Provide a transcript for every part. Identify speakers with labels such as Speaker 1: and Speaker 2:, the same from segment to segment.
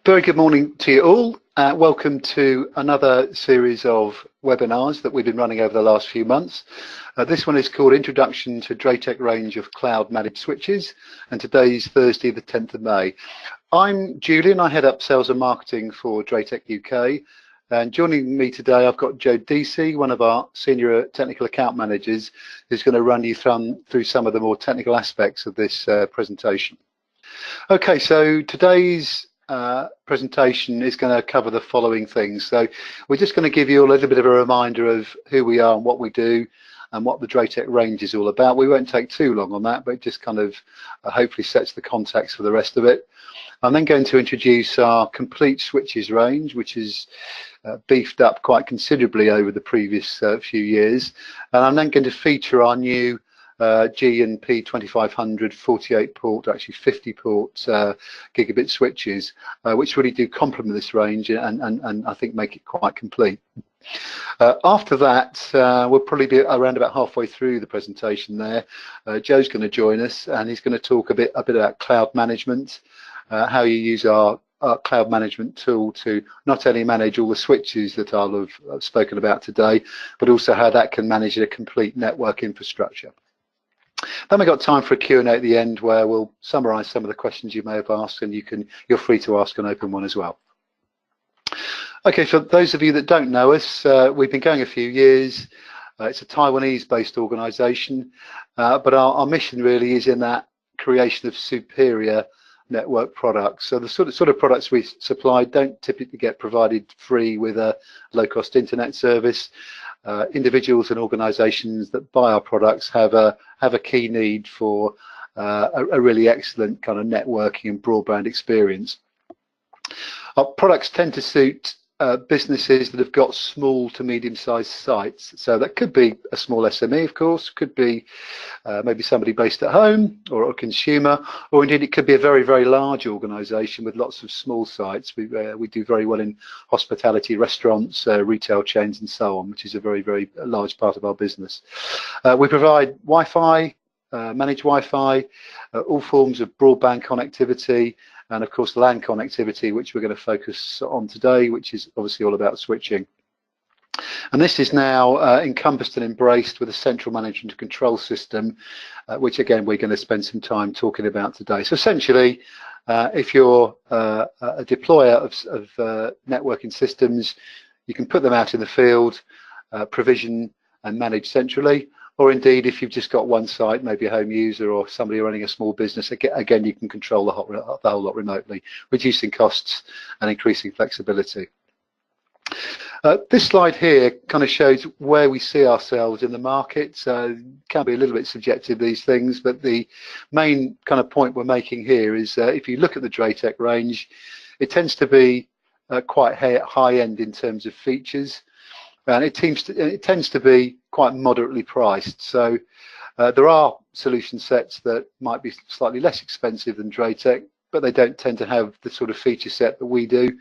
Speaker 1: Very good morning to you all. Welcome to another series of webinars that we've been running over the last few months. This one is called Introduction to DrayTek Range of Cloud Managed Switches, and today's Thursday the 10th of May. I'm Julian, I head up sales and marketing for DrayTek UK, and joining me today I've got Joe Deasy, one of our senior technical account managers, who's going to run you through some of the more technical aspects of this presentation. Okay, so today's presentation is going to cover the following things. So we're just going to give you a little bit of a reminder of who we are and what we do and what the DrayTek range is all about. We won't take too long on that, but it just kind of hopefully sets the context for the rest of it. I'm then going to introduce our complete switches range, which is beefed up quite considerably over the previous few years, and I'm then going to feature our new G and P 2500 48 port, actually 50 port gigabit switches, which really do complement this range and I think make it quite complete. After that, we'll probably be around about halfway through the presentation there. Joe's going to join us and he's going to talk a bit about cloud management, how you use our cloud management tool to not only manage all the switches that I'll have spoken about today, but also how that can manage a complete network infrastructure. Then we've got time for a Q&A at the end where we'll summarise some of the questions you may have asked, and you're free to ask an open one as well. Okay, for those of you that don't know us, we've been going a few years. It's a Taiwanese-based organisation, but our mission really is in that creation of superior network products. So the sort of products we supply don't typically get provided free with a low-cost internet service. Individuals and organisations that buy our products have a key need for a really excellent kind of networking and broadband experience. Our products tend to suit businesses that have got small to medium-sized sites. So that could be a small SME, of course, could be maybe somebody based at home or a consumer, or indeed it could be a very, very large organisation with lots of small sites. We do very well in hospitality, restaurants, retail chains and so on, which is a very, very large part of our business. We provide Wi-Fi, managed Wi-Fi, all forms of broadband connectivity, and of course LAN connectivity, which we're going to focus on today, which is obviously all about switching. And this is now encompassed and embraced with a central management and control system, which again we're going to spend some time talking about today. So essentially, if you're a deployer of networking systems, you can put them out in the field, provision and manage centrally. Or indeed, if you've just got one site, maybe a home user or somebody running a small business, again, you can control the whole lot remotely, reducing costs and increasing flexibility. This slide here kind of shows where we see ourselves in the market. So it can be a little bit subjective, these things, but the main kind of point we're making here is if you look at the DrayTek range, it tends to be quite high-end in terms of features. And it tends to be quite moderately priced. So there are solution sets that might be slightly less expensive than DrayTek, but they don't tend to have the sort of feature set that we do.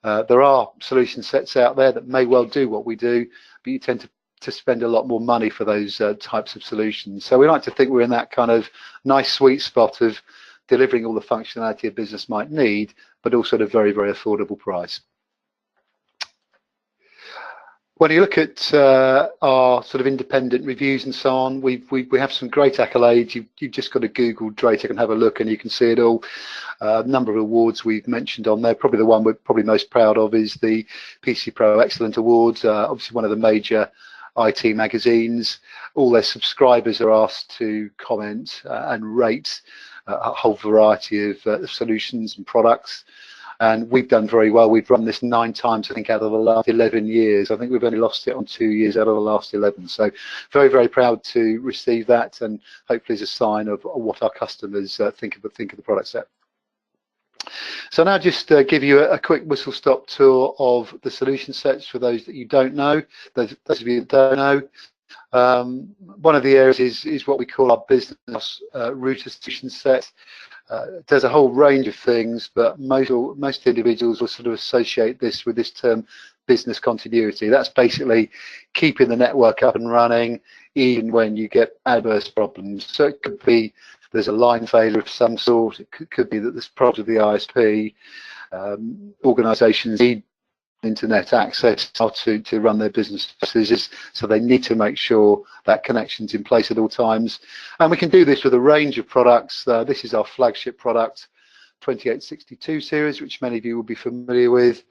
Speaker 1: There are solution sets out there that may well do what we do, but you tend to spend a lot more money for those types of solutions. So we like to think we're in that kind of nice sweet spot of delivering all the functionality a business might need, but also at a very, very affordable price. When you look at our sort of independent reviews and so on, we have some great accolades. You've just got to Google DrayTek and have a look, and you can see it all. A number of awards we've mentioned on there. Probably the one we're probably most proud of is the PC Pro Excellent Awards. Obviously, one of the major IT magazines. All their subscribers are asked to comment and rate a whole variety of solutions and products. And we've done very well. We've run this 9 times, I think, out of the last 11 years. I think we've only lost it on 2 years out of the last 11. So very, very proud to receive that, and hopefully is a sign of what our customers think of the product set. So now just give you a quick whistle-stop tour of the solution sets for those that you don't know, those of you that don't know. One of the areas is what we call our business router solution set. There's a whole range of things, but most individuals will sort of associate this with this term business continuity. That's basically keeping the network up and running even when you get adverse problems. So it could be there's a line failure of some sort. It could be that there's problems with the ISP. Organisations need internet access to run their businesses, so they need to make sure that connection's in place at all times. And we can do this with a range of products. This is our flagship product, 2862 series, which many of you will be familiar with.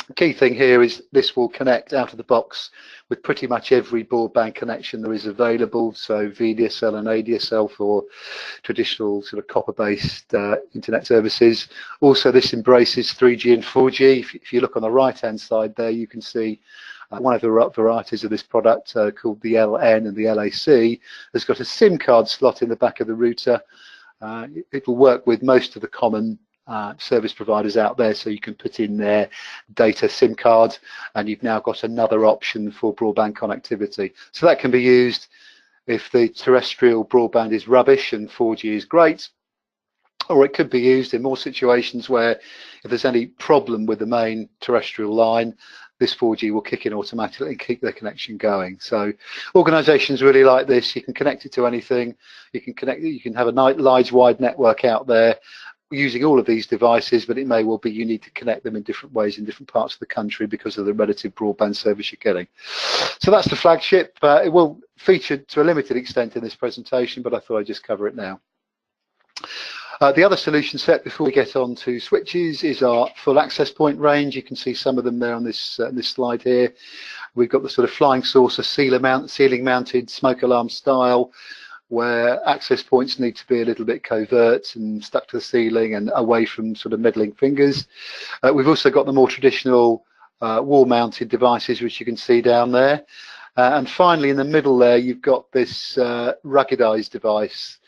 Speaker 1: The key thing here is this will connect out of the box with pretty much every broadband connection there is available, so VDSL and ADSL for traditional sort of copper-based internet services. Also, this embraces 3G and 4G. If you look on the right-hand side there, you can see one of the varieties of this product called the LN and the LAC has got a SIM card slot in the back of the router. It will work with most of the common service providers out there, so you can put in their data SIM card and you've now got another option for broadband connectivity. So that can be used if the terrestrial broadband is rubbish and 4G is great, or it could be used in more situations where if there's any problem with the main terrestrial line, this 4G will kick in automatically and keep the connection going. So organisations really like this. You can connect it to anything. You can have a large wide network out there using all of these devices, but it may well be you need to connect them in different ways in different parts of the country because of the relative broadband service you're getting. So that's the flagship. It will feature to a limited extent in this presentation, but I thought I'd just cover it now. The other solution set before we get on to switches is our full access point range. You can see some of them there on this slide here. We've got the sort of flying saucer ceiling mounted smoke alarm style, where access points need to be a little bit covert and stuck to the ceiling and away from sort of meddling fingers. We've also got the more traditional wall-mounted devices, which you can see down there. And finally, in the middle there, you've got this ruggedized device,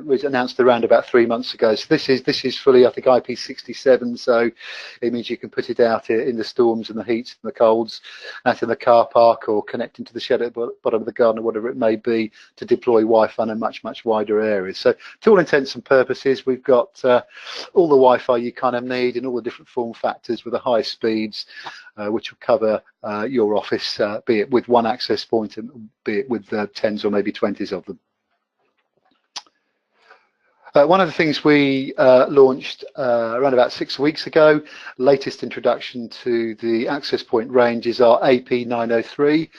Speaker 1: was announced around about 3 months ago. So this is fully, I think, IP67. So it means you can put it out in the storms and the heats and the colds, out in the car park, or connecting to the shed at the bottom of the garden, or whatever it may be, to deploy Wi-Fi in a much wider areas. So to all intents and purposes, we've got all the Wi-Fi you kind of need in all the different form factors with the high speeds, which will cover your office, be it with one access point and be it with tens or maybe 20s of them. One of the things we launched around about 6 weeks ago, latest introduction to the access point range, is our AP903,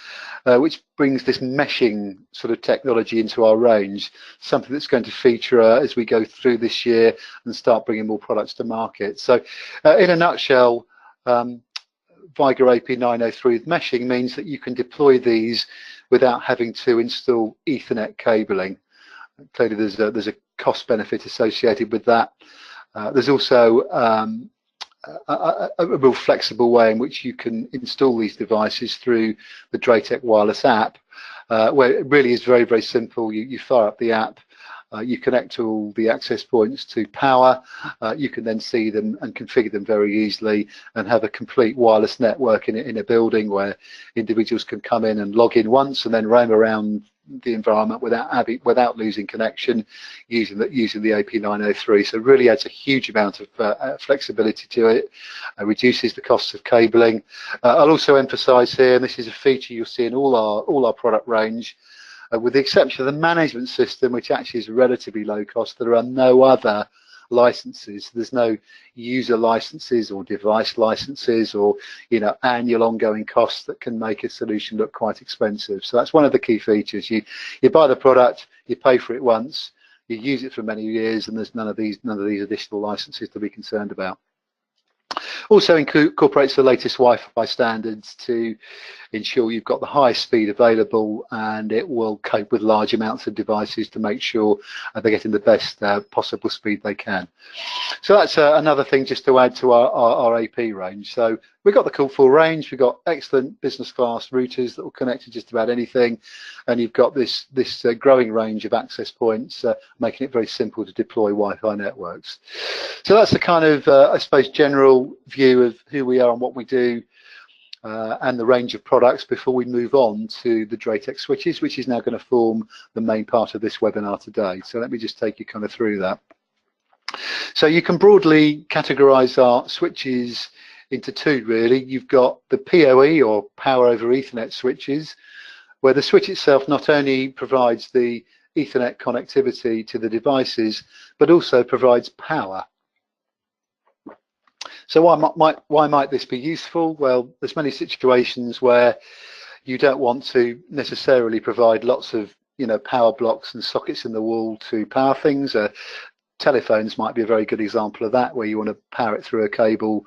Speaker 1: which brings this meshing sort of technology into our range, something that's going to feature as we go through this year and start bringing more products to market. So in a nutshell, Viger AP903 with meshing means that you can deploy these without having to install Ethernet cabling. Clearly there's a cost benefit associated with that. There's also a real flexible way in which you can install these devices through the DrayTek wireless app, where it really is very simple. You fire up the app, you connect all the access points to power, you can then see them and configure them very easily and have a complete wireless network in a building where individuals can come in and log in once and then roam around the environment without losing connection using the AP903. So it really adds a huge amount of flexibility to it, reduces the costs of cabling. I'll also emphasize here, and this is a feature you'll see in all our product range, with the exception of the management system, which actually is relatively low cost, there are no other licenses. There's no user licenses or device licenses or annual ongoing costs that can make a solution look quite expensive. So that's one of the key features. You buy the product, you pay for it once, you use it for many years, and there's none of these additional licenses to be concerned about. Also incorporates the latest Wi-Fi standards to ensure you've got the highest speed available, and it will cope with large amounts of devices to make sure they're getting the best possible speed they can. So that's another thing just to add to our AP range. So we've got the full range. We've got excellent business class routers that will connect to just about anything, and you've got this growing range of access points, making it very simple to deploy Wi-Fi networks. So that's the kind of I suppose general view of who we are and what we do, and the range of products before we move on to the DrayTek switches, which is now going to form the main part of this webinar today. So let me just take you kind of through that. So you can broadly categorize our switches into two, really. You've got the PoE, or Power over Ethernet switches, where the switch itself not only provides the Ethernet connectivity to the devices, but also provides power. So why might this be useful? Well, there's many situations where you don't want to necessarily provide lots of power blocks and sockets in the wall to power things. Telephones might be a very good example of that, where you want to power it through a cable,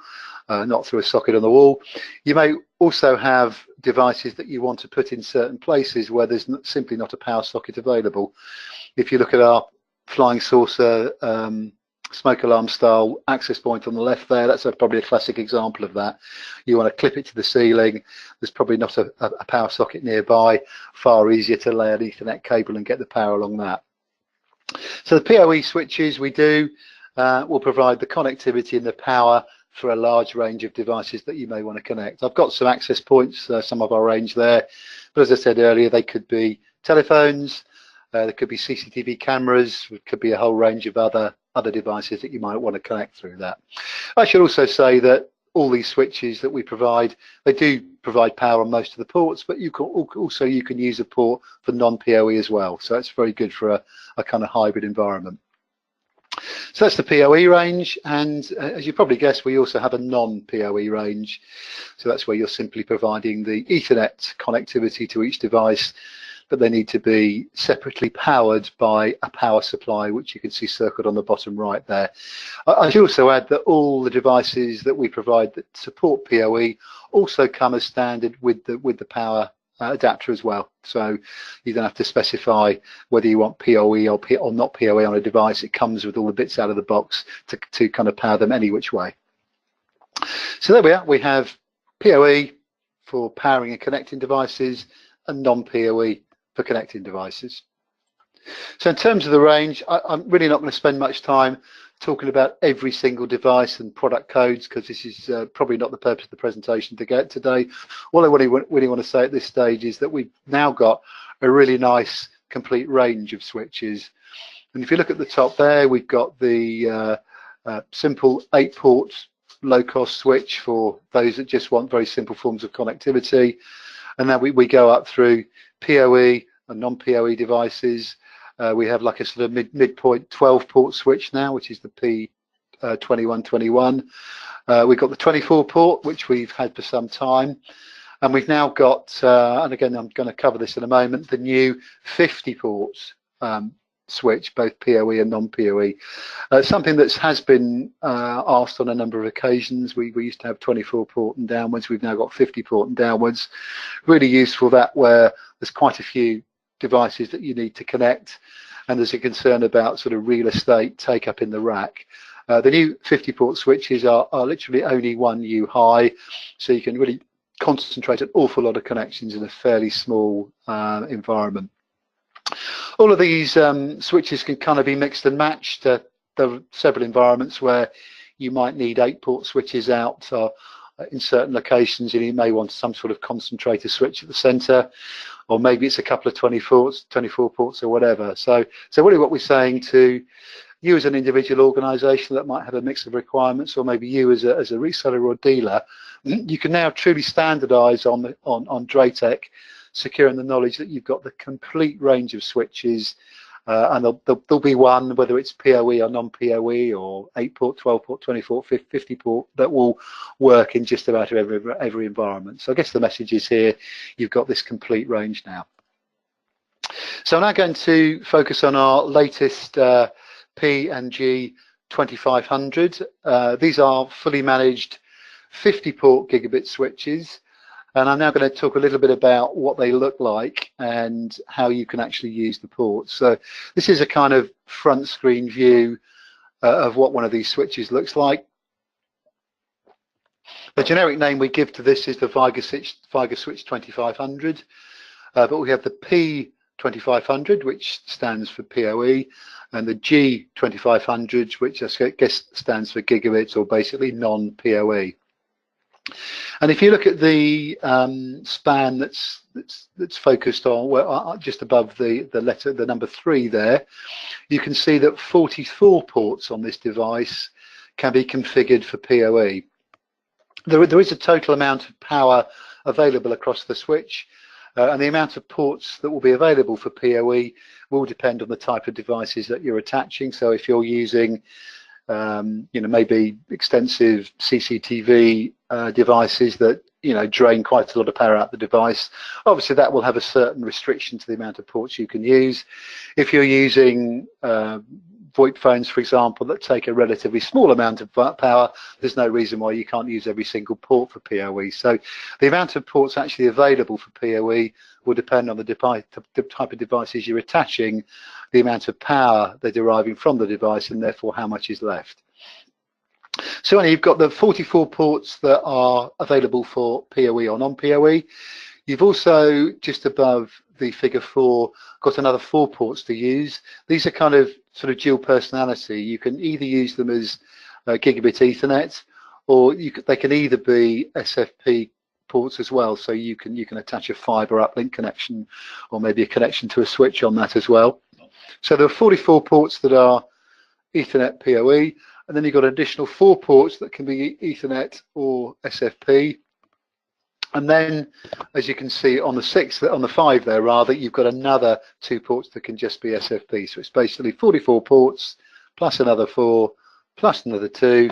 Speaker 1: not through a socket on the wall. You may also have devices that you want to put in certain places where there's simply not a power socket available. If you look at our flying saucer smoke alarm style access point on the left there, that's probably a classic example of that. You want to clip it to the ceiling, there's probably not a power socket nearby, far easier to lay an Ethernet cable and get the power along that. So the PoE switches will provide the connectivity and the power for a large range of devices that you may want to connect. I've got some access points, some of our range there, but as I said earlier, they could be telephones, there could be CCTV cameras, it could be a whole range of other devices that you might want to connect through that. I should also say that all these switches that we provide, they do provide power on most of the ports, but you can use a port for non-PoE as well. So it's very good for a kind of hybrid environment. So that's the PoE range, and as you probably guessed, we also have a non-PoE range. So that's where you're simply providing the Ethernet connectivity to each device, but they need to be separately powered by a power supply, which you can see circled on the bottom right there. I should also add that all the devices that we provide that support PoE also come as standard with the power adapter as well. So you don't have to specify whether you want PoE or not PoE on a device. It comes with all the bits out of the box to kind of power them any which way. So there we are. We have PoE for powering and connecting devices and non-PoE for connecting devices. So in terms of the range, I'm really not going to spend much time talking about every single device and product codes, because this is probably not the purpose of the presentation to get today. All I really want to say at this stage is that we've now got a really nice complete range of switches. And if you look at the top there, we've got the simple 8-port low-cost switch for those that just want very simple forms of connectivity. And then we go up through PoE and non-PoE devices. We have like a sort of midpoint 12-port switch now, which is the P2121. We've got the 24-port, which we've had for some time. And we've now got, and again, I'm going to cover this in a moment, the new 50-port switch, both PoE and non-PoE. Something that has been asked on a number of occasions. We used to have 24-port and downwards. We've now got 50-port and downwards. Really useful that where there's quite a few devices that you need to connect, and there's a concern about sort of real estate take up in the rack. The new 50-port switches are literally only 1 U high, so you can really concentrate an awful lot of connections in a fairly small environment. All of these switches can kind of be mixed and matched. There are several environments where you might need 8-port switches out in certain locations, and you may want some sort of concentrator switch at the center, or maybe it's a couple of 24 ports or whatever. So really what we're saying to you as an individual organization that might have a mix of requirements, or maybe you as a reseller or dealer, you can now truly standardize on DrayTek, securing the knowledge that you've got the complete range of switches, and there'll be one, whether it's PoE or non-PoE, or 8-port, 12-port, 24-port, 50-port, that will work in just about every environment. So I guess the message is here, you've got this complete range now. So I'm now going to focus on our latest P and G 2500. These are fully managed 50-port gigabit switches. And I'm now going to talk a little bit about what they look like and how you can actually use the ports. So this is a kind of front screen view of what one of these switches looks like. The generic name we give to this is the Viga Switch 2500, but we have the P2500, which stands for PoE, and the G2500, which I guess stands for gigabits, or basically non-PoE. And if you look at the span that's focused on just above the number 3 there, you can see that 44 ports on this device can be configured for PoE. There is a total amount of power available across the switch, and the amount of ports that will be available for PoE will depend on the type of devices that you're attaching. So if you're using maybe extensive CCTV devices that drain quite a lot of power out the device. Obviously that will have a certain restriction to the amount of ports you can use. If you're using VoIP phones, for example, that take a relatively small amount of power, there's no reason why you can't use every single port for PoE. So the amount of ports actually available for PoE will depend on the type of devices you're attaching, the amount of power they're deriving from the device, and therefore how much is left. So you've got the 44 ports that are available for PoE or non-PoE. You've also, just above the figure 4, got another 4 ports to use. These are kind of sort of dual personality. You can either use them as gigabit Ethernet, or they can either be SFP ports as well. So you can attach a fiber uplink connection, or maybe a connection to a switch on that as well. So there are 44 ports that are Ethernet PoE, and then you've got additional 4 ports that can be Ethernet or SFP. And then, as you can see on the 5 there rather, you've got another 2 ports that can just be SFP. So it's basically 44 ports plus another 4 plus another 2.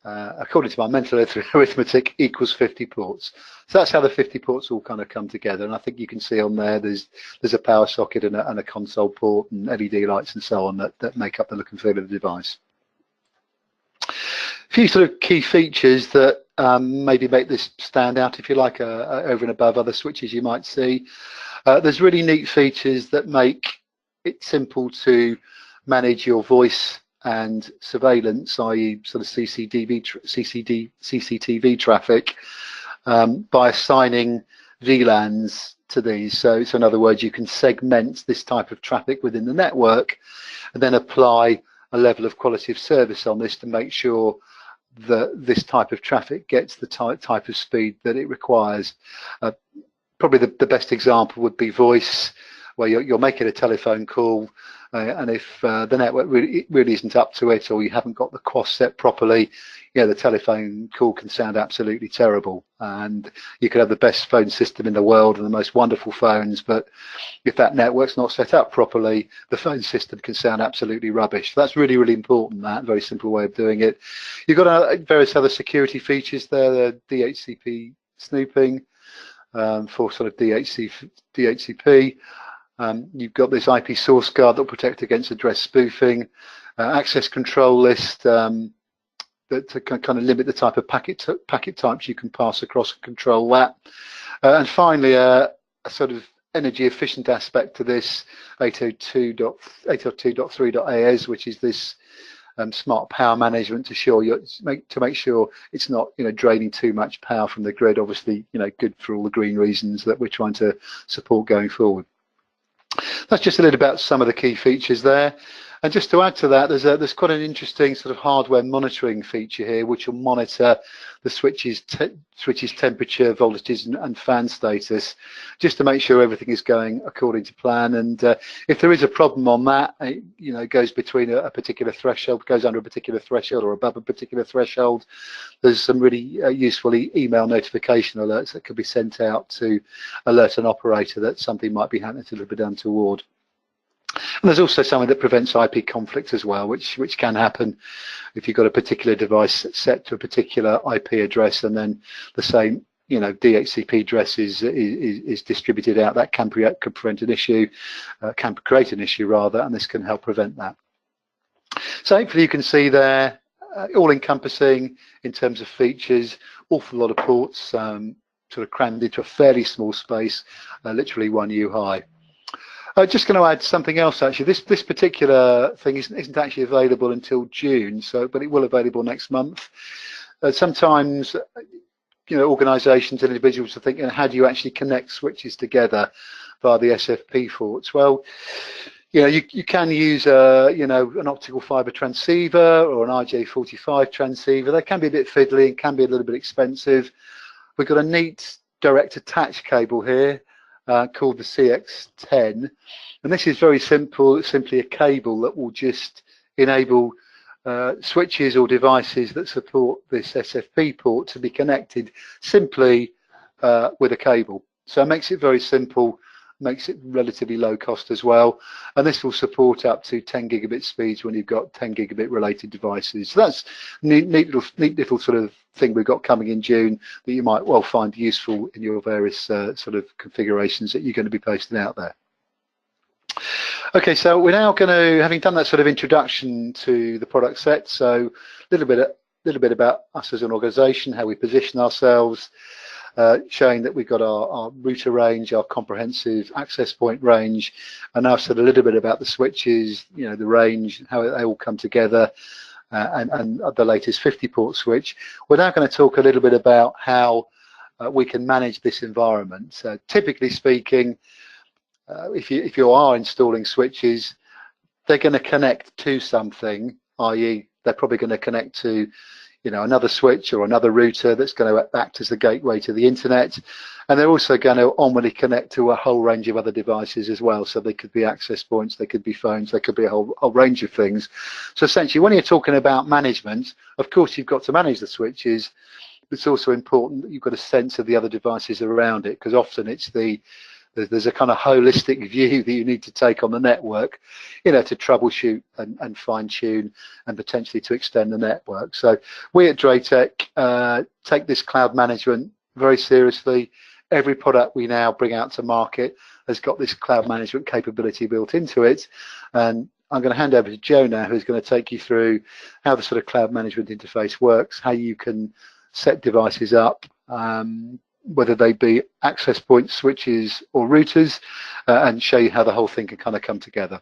Speaker 1: According to my mental arithmetic, equals 50 ports. So that's how the 50 ports all kind of come together. And I think you can see on there, there's a power socket and a console port and LED lights and so on that make up the look and feel of the device. A few sort of key features that maybe make this stand out, if you like, over and above other switches you might see. There's really neat features that make it simple to manage your voice and surveillance, i.e. sort of CCTV traffic, by assigning VLANs to these. So in other words, you can segment this type of traffic within the network and then apply a level of quality of service on this to make sure that this type of traffic gets the type of speed that it requires. Probably the best example would be voice, where you're making a telephone call, and if the network really isn't up to it, or you haven't got the QoS set properly, the telephone call can sound absolutely terrible. And you could have the best phone system in the world and the most wonderful phones, but if that network's not set up properly, the phone system can sound absolutely rubbish. So that's really, really important, that very simple way of doing it. You've got various other security features there, the DHCP snooping for sort of DHCP. You've got this IP source guard that will protect against address spoofing, access control list that to kind of limit the type of packet types you can pass across and control that. And finally, a sort of energy efficient aspect to this 802.3.AES, which is this smart power management to make sure it's not draining too much power from the grid. Obviously, good for all the green reasons that we're trying to support going forward. That's just a little about some of the key features there. And just to add to that, there's quite an interesting sort of hardware monitoring feature here, which will monitor the switch's temperature, voltages, and fan status, just to make sure everything is going according to plan. And if there is a problem on that, it goes between a particular threshold, goes under a particular threshold or above a particular threshold, there's some really useful email notification alerts that could be sent out to alert an operator that something might be happening a little bit untoward. And there's also something that prevents IP conflict as well, which can happen if you've got a particular device set to a particular IP address and then the same DHCP address is distributed out. That can prevent an issue, can create an issue rather, and this can help prevent that. So hopefully you can see there, all encompassing in terms of features, awful lot of ports sort of crammed into a fairly small space, literally 1 U high. Just going to add something else actually. This particular thing isn't actually available until June, but it will be available next month. Sometimes organisations and individuals are thinking, how do you actually connect switches together via the SFP ports? Well, you can use an optical fibre transceiver or an RJ45 transceiver. They can be a bit fiddly and can be a little bit expensive. We've got a neat direct attach cable here called the CX10, and this is very simple. It's simply a cable that will just enable switches or devices that support this SFP port to be connected simply with a cable. So it makes it very simple makes it relatively low cost as well, and this will support up to 10 gigabit speeds when you've got 10 gigabit related devices. So that's neat little sort of thing we've got coming in June that you might well find useful in your various sort of configurations that you're going to be posting out there. Okay, so we're now going to, having done that sort of introduction to the product set, so a little bit about us as an organisation, how we position ourselves, showing that we've got our router range, our comprehensive access point range, and now said a little bit about the switches, you know, the range, how they all come together, and the latest 50-port switch. We're now going to talk a little bit about how we can manage this environment. Typically speaking, if you are installing switches, they're going to connect to something, i.e. they're probably going to connect to, you know, another switch or another router that's going to act as the gateway to the internet, and they're also going to onwardly connect to a whole range of other devices as well. So they could be access points, they could be phones, they could be a whole range of things. So essentially, when you're talking about management, of course you've got to manage the switches, but it's also important that you've got a sense of the other devices around it, because often it's there's a kind of holistic view that you need to take on the network, you know, to troubleshoot and fine tune and potentially to extend the network. So we at DrayTek take this cloud management very seriously. Every product we now bring out to market has got this cloud management capability built into it. And I'm going to hand over to Joe now, who's going to take you through how the sort of cloud management interface works, how you can set devices up, whether they be access point switches or routers, and show you how the whole thing can kind of come together.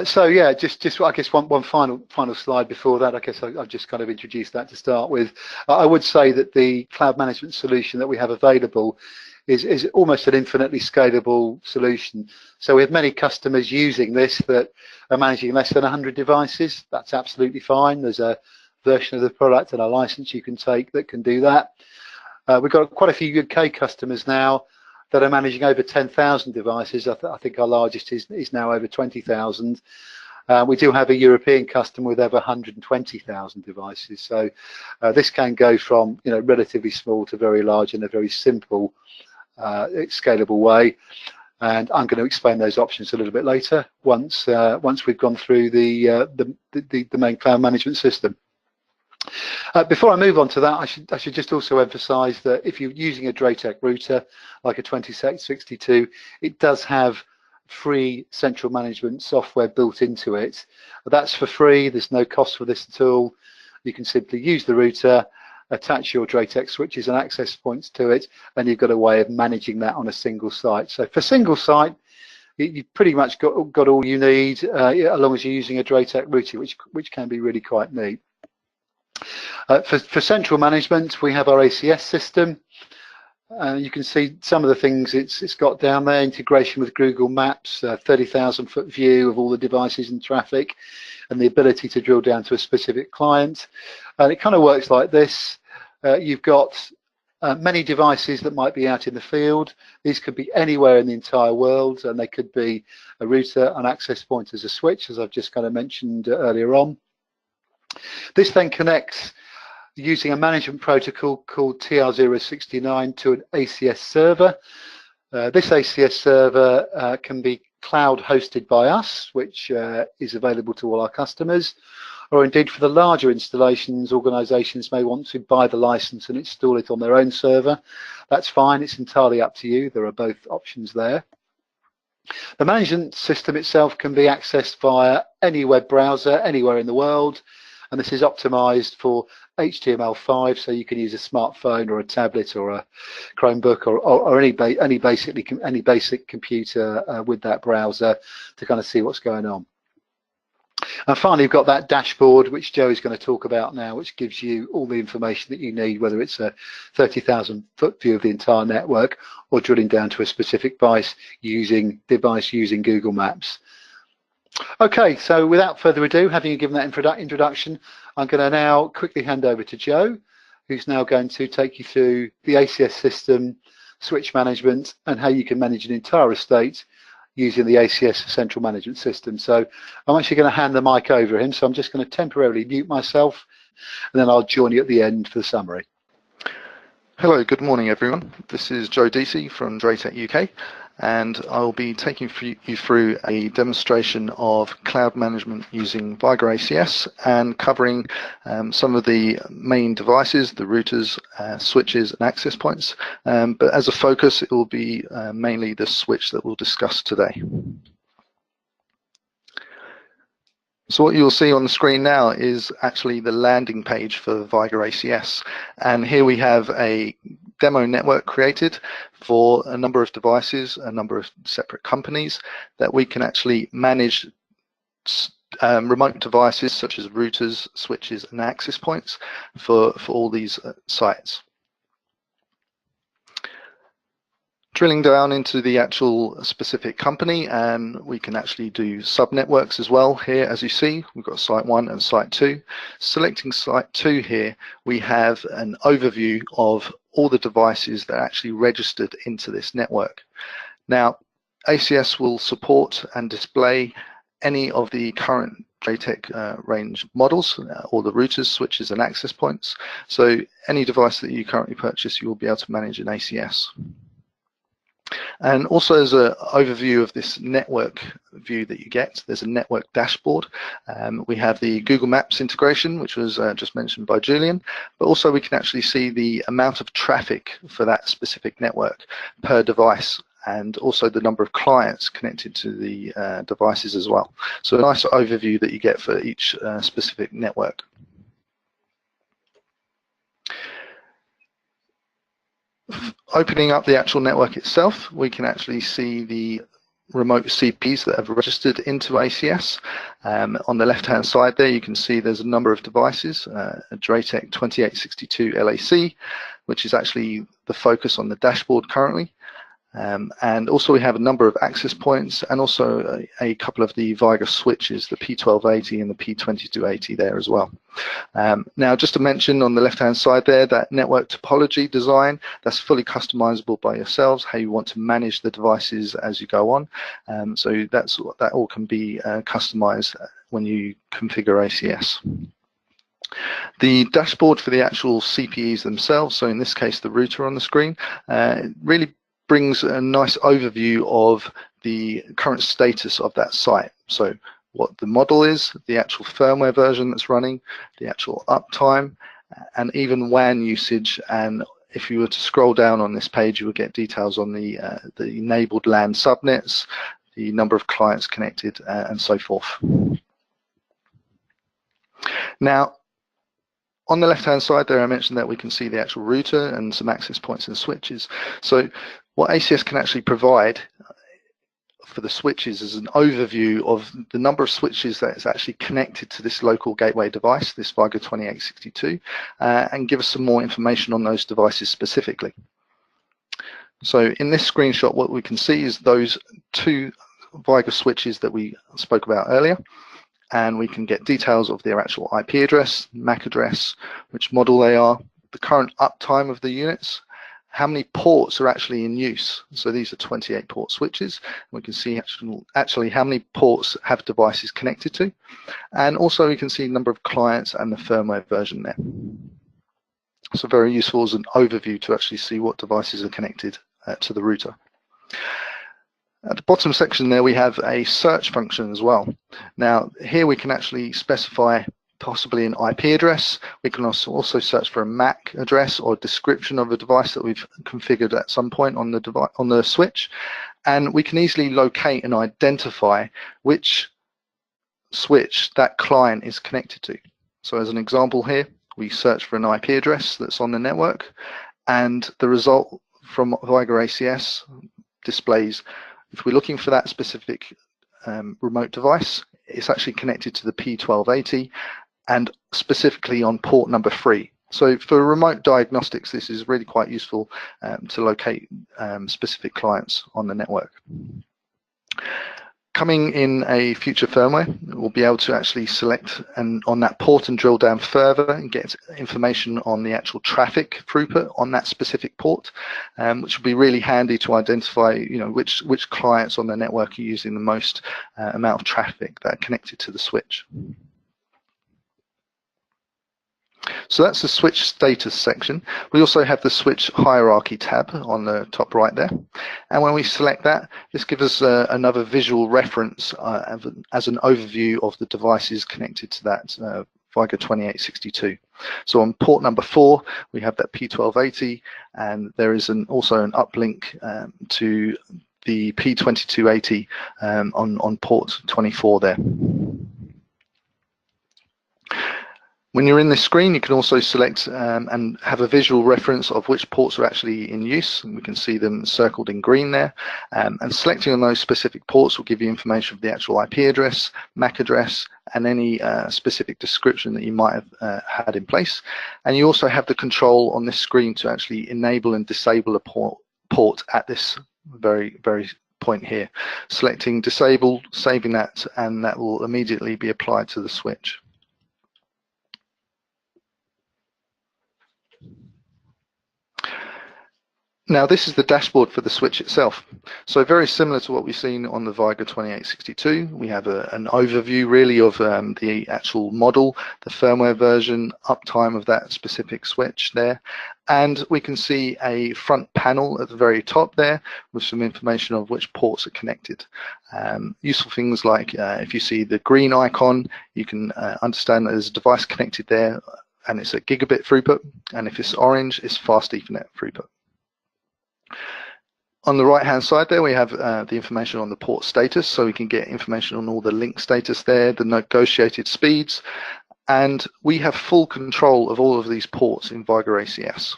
Speaker 1: So yeah, just I guess one final slide before that. I guess I've just kind of introduced that to start with. I would say that the cloud management solution that we have available is almost an infinitely scalable solution. So we have many customers using this that are managing less than 100 devices. That's absolutely fine. There's a version of the product and a license you can take that can do that. We've got quite a few UK customers now that are managing over 10,000 devices. I think our largest is now over 20,000. We do have a European customer with over 120,000 devices. So this can go from, you know, relatively small to very large in a very simple, scalable way. And I'm going to explain those options a little bit later once we've gone through the main cloud management system. Before I move on to that, I should just also emphasize that if you're using a DrayTek router like a 2062, it does have free central management software built into it. That's for free. There's no cost for this at all. You can simply use the router, attach your DrayTek switches and access points to it, and you've got a way of managing that on a single site. So for single site, you've pretty much got all you need, as long as you're using a DrayTek router, which can be really quite neat. For central management, we have our ACS system. You can see some of the things it's got down there: integration with Google Maps, 30,000-foot view of all the devices and traffic, and the ability to drill down to a specific client. And it kind of works like this. You've got many devices that might be out in the field. These could be anywhere in the entire world, and they could be a router, an access point as a switch, as I've just kind of mentioned earlier on. This then connects using a management protocol called TR069 to an ACS server. This ACS server can be cloud hosted by us, which is available to all our customers, or indeed for the larger installations, organizations may want to buy the license and install it on their own server. That's fine, it's entirely up to you. There are both options there. The management system itself can be accessed via any web browser anywhere in the world, and this is optimized for HTML5, so you can use a smartphone or a tablet or a Chromebook or any basic computer with that browser to kind of see what's going on. And finally, you've got that dashboard, which Joe is going to talk about now, which gives you all the information that you need, whether it's a 30,000-foot view of the entire network or drilling down to a specific device using Google Maps. Okay, so without further ado, having given that introduction, I'm going to now quickly hand over to Joe, who's now going to take you through the ACS system, switch management, and how you can manage an entire estate using the ACS central management system. So I'm actually going to hand the mic over to him, so I'm just going to temporarily mute myself, and then I'll join you at the end for the summary.
Speaker 2: Hello, good morning everyone. This is Joe Deasy from DrayTek UK, and I'll be taking you through a demonstration of cloud management using Viger ACS and covering some of the main devices, the routers, switches and access points. But as a focus, it will be mainly the switch that we'll discuss today. So what you'll see on the screen now is actually the landing page for Viger ACS, and here we have a demo network created for a number of devices, a number of separate companies that we can actually manage remote devices such as routers, switches and access points for all these sites. Drilling down into the actual specific company, and we can actually do sub-networks as well. Here, as you see, we've got site 1 and site 2. Selecting site 2 here, we have an overview of all the devices that are actually registered into this network. Now, ACS will support and display any of the current DrayTek range models, all the routers, switches and access points. So any device that you currently purchase, you will be able to manage in ACS. And also as an overview of this network view that you get, there's a network dashboard. We have the Google Maps integration, which was just mentioned by Julian, but also we can actually see the amount of traffic for that specific network per device, and also the number of clients connected to the devices as well. So a nice overview that you get for each specific network. Opening up the actual network itself, we can actually see the remote CPs that have registered into ACS. On the left-hand side there, you can see there's a number of devices, a DrayTek 2862 LAC, which is actually the focus on the dashboard currently. And also we have a number of access points and also a couple of the Viger switches, the P1280 and the P2280 there as well. Now, just to mention on the left-hand side there, that network topology design, that's fully customizable by yourselves, how you want to manage the devices as you go on. So that all can be customized when you configure ACS. The dashboard for the actual CPEs themselves, so in this case the router on the screen, really brings a nice overview of the current status of that site. So what the model is, the actual firmware version that's running, the actual uptime, and even WAN usage. And if you were to scroll down on this page, you will get details on the enabled LAN subnets, the number of clients connected, and so forth. Now, on the left-hand side there, I mentioned that we can see the actual router and some access points and switches. So what ACS can actually provide for the switches is an overview of the number of switches that is actually connected to this local gateway device, this Viger 2862, and give us some more information on those devices specifically. So in this screenshot, what we can see is those 2 Viger switches that we spoke about earlier. And we can get details of their actual IP address, MAC address, which model they are, the current uptime of the units, how many ports are actually in use. So these are 28 port switches. We can see actually how many ports have devices connected to. And also we can see the number of clients and the firmware version there. So very useful as an overview to actually see what devices are connected to the router. At the bottom section there, we have a search function as well. Now here we can actually specify possibly an IP address. We can also search for a MAC address or description of a device that we've configured at some point on the switch, and we can easily locate and identify which switch that client is connected to. So as an example here, we search for an IP address that's on the network, and the result from Viger ACS displays, if we're looking for that specific remote device, it's actually connected to the P1280 and specifically on port number 3. So for remote diagnostics, this is really quite useful to locate specific clients on the network. Coming in a future firmware, we'll be able to actually select on that port and drill down further and get information on the actual traffic throughput on that specific port, which will be really handy to identify, which clients on the network are using the most amount of traffic that are connected to the switch. So that's the switch status section. We also have the switch hierarchy tab on the top right there. And when we select that, this gives us another visual reference as an overview of the devices connected to that Vigo 2862. So on port number 4, we have that P1280, and there is also an uplink to the P2280 on port 24 there. When you're in this screen, you can also select and have a visual reference of which ports are actually in use. And we can see them circled in green there. And selecting on those specific ports will give you information of the actual IP address, MAC address, and any specific description that you might have had in place. And you also have the control on this screen to actually enable and disable a port at this very point here. Selecting disable, saving that, and that will immediately be applied to the switch. Now this is the dashboard for the switch itself. So very similar to what we've seen on the Vigo 2862. We have an overview really of the actual model, the firmware version, uptime of that specific switch there. And we can see a front panel at the very top there with some information of which ports are connected. Useful things like if you see the green icon, you can understand that there's a device connected there and it's a gigabit throughput. And if it's orange, it's fast Ethernet throughput. On the right hand side there we have the information on the port status, so we can get information on all the link status there, the negotiated speeds, and we have full control of all of these ports in Vigo ACS.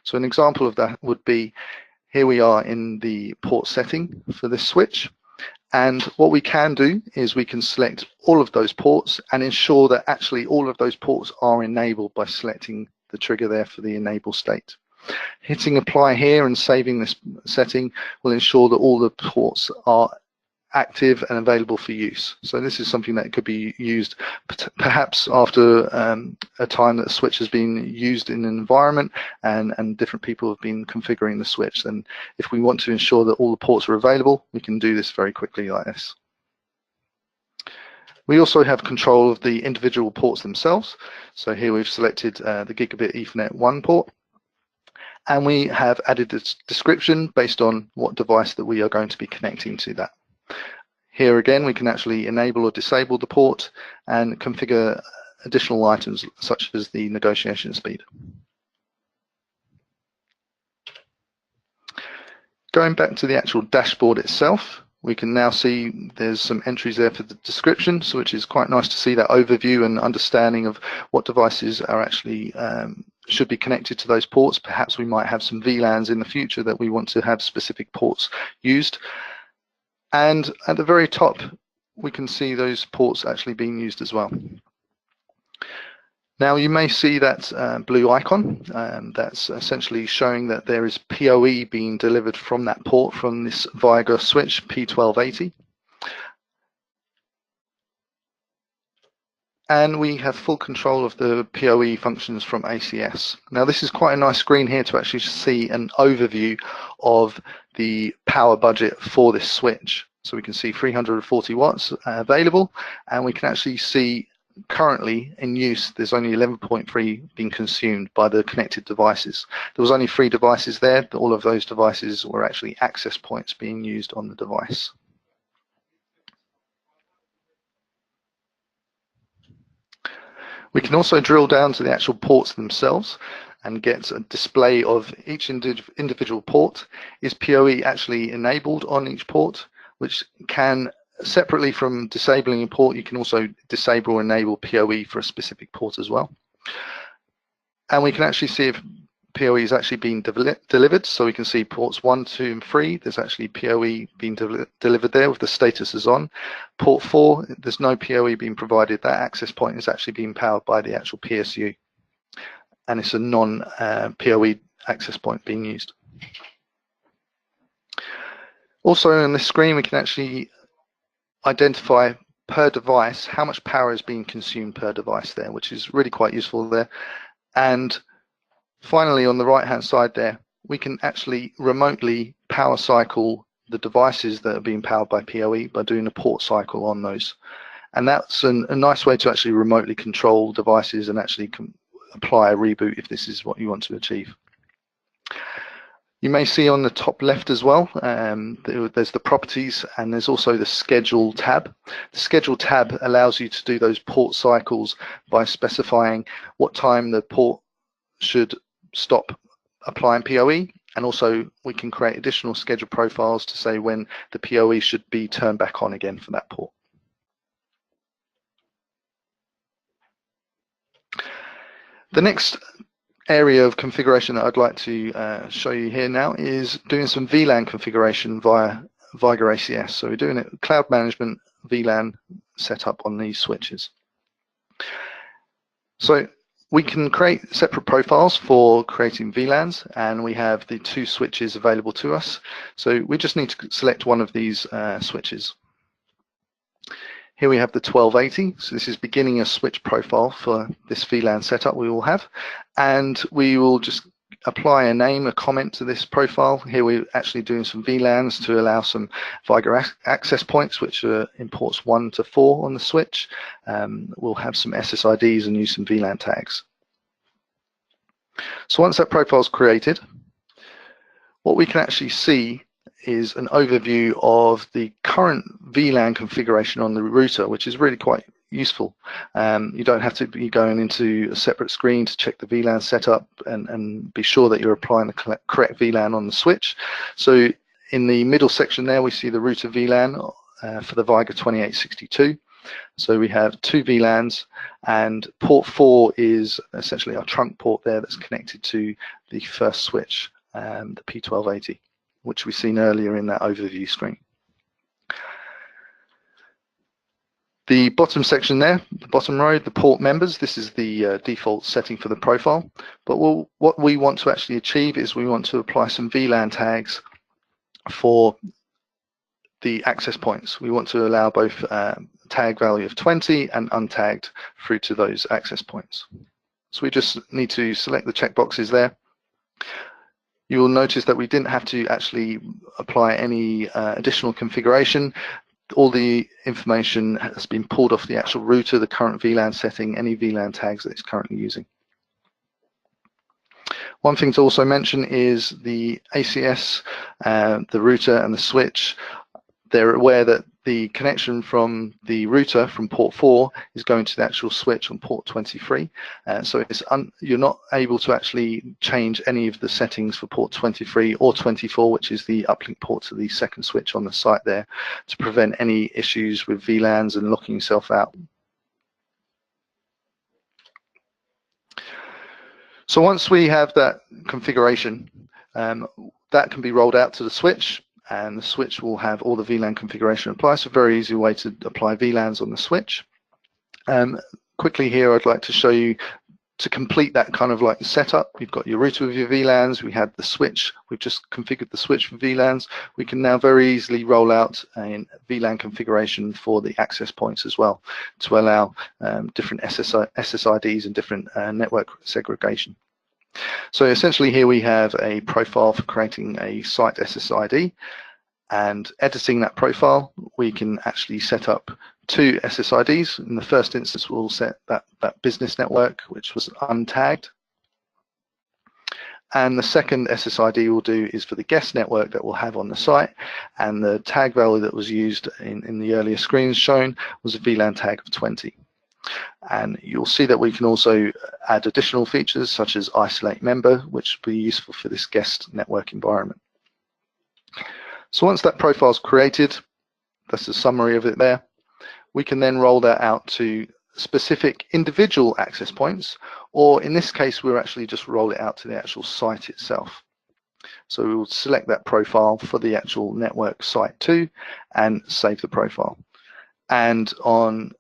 Speaker 2: So an example of that would be, here we are in the port setting for this switch, and what we can do is we can select all of those ports and ensure that actually all of those ports are enabled by selecting the trigger there for the enable state. Hitting apply here and saving this setting will ensure that all the ports are active and available for use. So this is something that could be used perhaps after a time that the switch has been used in an environment and different people have been configuring the switch. And if we want to ensure that all the ports are available, we can do this very quickly like this. We also have control of the individual ports themselves. So here we've selected the Gigabit Ethernet 1 port. And we have added a description based on what device that we are going to be connecting to that. Here again, we can actually enable or disable the port and configure additional items such as the negotiation speed. Going back to the actual dashboard itself, we can now see there's some entries there for the description, so which is quite nice to see that overview and understanding of what devices are actually should be connected to those ports. Perhaps we might have some VLANs in the future that we want to have specific ports used. And at the very top, we can see those ports actually being used as well. Now you may see that blue icon, that's essentially showing that there is PoE being delivered from that port from this Vigo switch P1280. And we have full control of the PoE functions from ACS. Now this is quite a nice screen here to actually see an overview of the power budget for this switch. So we can see 340 watts available, and we can actually see currently in use there's only 11.3 being consumed by the connected devices. There was only 3 devices there, but all of those devices were actually access points being used on the device. We can also drill down to the actual ports themselves and get a display of each individual port. Is PoE actually enabled on each port, which can, separately from disabling a port, you can also disable or enable PoE for a specific port as well. And we can actually see if PoE is actually being delivered, so we can see ports 1, 2 and 3, there's actually PoE being delivered there with the statuses on. Port 4, there's no PoE being provided. That access point is actually being powered by the actual PSU, and it's a non-PoE access point being used. Also on this screen we can actually identify per device how much power is being consumed per device there, which is really quite useful there. And finally, on the right hand side there, we can actually remotely power cycle the devices that are being powered by PoE by doing a port cycle on those. And that's a nice way to actually remotely control devices and actually apply a reboot if this is what you want to achieve. You may see on the top left as well, there's the properties and there's also the schedule tab. The schedule tab allows you to do those port cycles by specifying what time the port should stop applying PoE, and also we can create additional schedule profiles to say when the PoE should be turned back on again for that port. The next area of configuration that I'd like to show you here now is doing some VLAN configuration via Viga ACS. So we're doing it cloud management VLAN setup on these switches. So we can create separate profiles for creating VLANs, and we have the 2 switches available to us. So we just need to select one of these switches. Here we have the 1280, so this is beginning a switch profile for this VLAN setup we will have, and we will just apply a name, a comment to this profile. Here we're actually doing some VLANs to allow some Viga access points, which are in ports 1 to 4 on the switch. We'll have some SSIDs and use some VLAN tags. So once that profile is created, what we can actually see is an overview of the current VLAN configuration on the router, which is really quite useful. You don't have to be going into a separate screen to check the VLAN setup and be sure that you're applying the correct VLAN on the switch. So in the middle section there, we see the router VLAN for the Viga 2862. So we have 2 VLANs, and port 4 is essentially our trunk port there that's connected to the first switch, the P1280. Which we've seen earlier in that overview screen. The bottom section there, the bottom row, the port members, this is the default setting for the profile. But what we want to actually achieve is we want to apply some VLAN tags for the access points. We want to allow both tag value of 20 and untagged through to those access points. So we just need to select the checkboxes there. You will notice that we didn't have to actually apply any additional configuration. All the information has been pulled off the actual router, the current VLAN setting, any VLAN tags that it's currently using. One thing to also mention is the ACS, the router and the switch. They're aware that the connection from the router from port 4 is going to the actual switch on port 23. So you're not able to actually change any of the settings for port 23 or 24, which is the uplink port to the second switch on the site there, to prevent any issues with VLANs and locking yourself out. So once we have that configuration, that can be rolled out to the switch, and the switch will have all the VLAN configuration apply. So a very easy way to apply VLANs on the switch. Quickly here, I'd like to show you to complete that kind of like setup. You've got your router with your VLANs, we had the switch, we've just configured the switch for VLANs. We can now very easily roll out a VLAN configuration for the access points as well, to allow different SSIDs and different network segregation. So essentially here we have a profile for creating a site SSID, and editing that profile we can actually set up 2 SSIDs. In the first instance we'll set that business network, which was untagged, and the second SSID we'll do is for the guest network that we'll have on the site, and the tag value that was used in the earlier screens shown was a VLAN tag of 20. And you'll see that we can also add additional features such as isolate member, which will be useful for this guest network environment. So once that profile is created, that's a summary of it there, we can then roll that out to specific individual access points, or in this case we'll actually just roll it out to the actual site itself. So we will select that profile for the actual network site 2 and save the profile. And on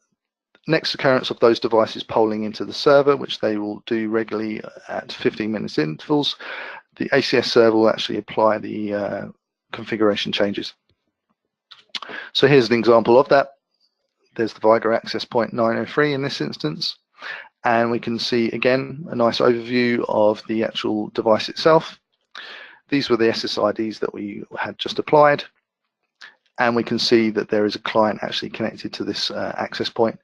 Speaker 2: next occurrence of those devices polling into the server, which they will do regularly at 15-minute intervals, the ACS server will actually apply the configuration changes. So here's an example of that. There's the Viga access point 903 in this instance, and we can see again a nice overview of the actual device itself. These were the SSIDs that we had just applied, and we can see that there is a client actually connected to this access point,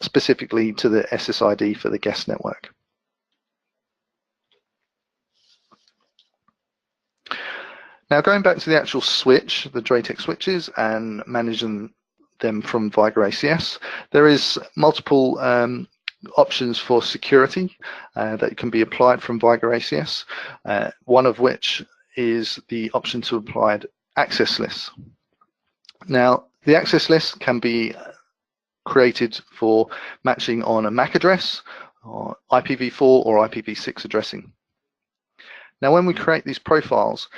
Speaker 2: specifically to the SSID for the guest network. Now going back to the actual switch, the DrayTek switches, and managing them from Viger ACS, there is multiple options for security that can be applied from Viger ACS, one of which is the option to apply access lists. Now the access list can be created for matching on a MAC address, or IPv4 or IPv6 addressing. Now when we create these profiles,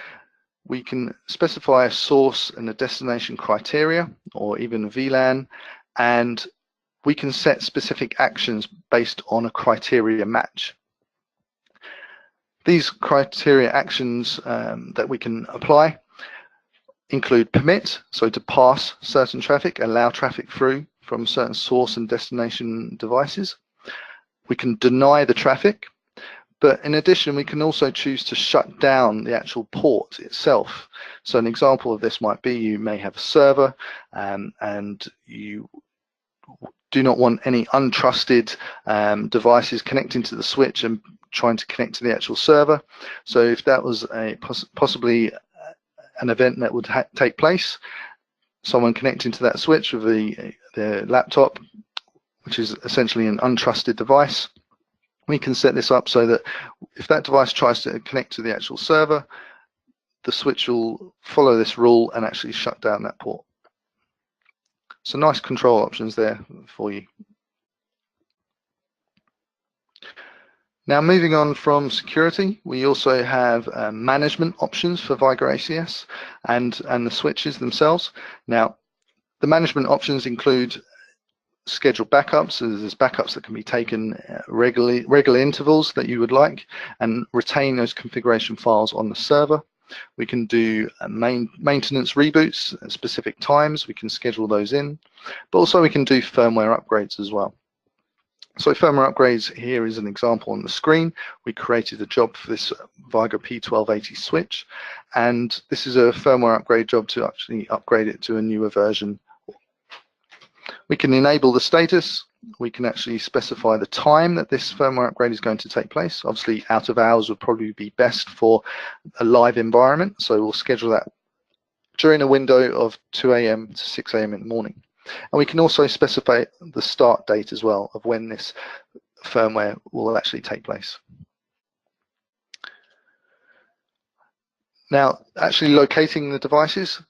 Speaker 2: we can specify a source and a destination criteria, or even a VLAN, and we can set specific actions based on a criteria match. These criteria actions that we can apply include permit, so to pass certain traffic, allow traffic through from certain source and destination devices. We can deny the traffic, but in addition we can also choose to shut down the actual port itself. So an example of this might be you may have a server and you do not want any untrusted devices connecting to the switch and trying to connect to the actual server. So if that was a possibly an event that would take place, someone connecting to that switch with the laptop, which is essentially an untrusted device, we can set this up so that if that device tries to connect to the actual server, the switch will follow this rule and actually shut down that port. So nice control options there for you. Now moving on from security, we also have management options for Viger ACS and the switches themselves. Now the management options include scheduled backups, so there's backups that can be taken regular intervals that you would like, and retain those configuration files on the server. We can do maintenance reboots at specific times, we can schedule those in, but also we can do firmware upgrades as well. So firmware upgrades, here is an example on the screen. We created a job for this Viger P1280 switch, and this is a firmware upgrade job to actually upgrade it to a newer version. We can enable the status, we can actually specify the time that this firmware upgrade is going to take place. Obviously out of hours would probably be best for a live environment, so we'll schedule that during a window of 2 AM to 6 AM in the morning. And we can also specify the start date as well of when this firmware will actually take place. Now, actually locating the devices,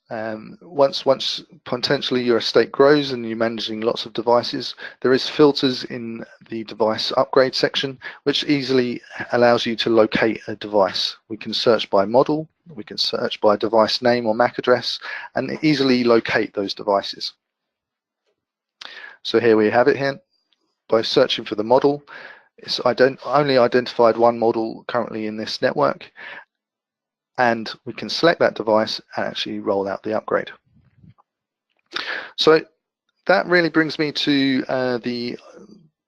Speaker 2: once potentially your estate grows and you're managing lots of devices, there is filters in the device upgrade section, which easily allows you to locate a device. We can search by model, we can search by device name or MAC address, and easily locate those devices. So here we have it here. By searching for the model, it's only identified one model currently in this network, and we can select that device and actually roll out the upgrade. So that really brings me to the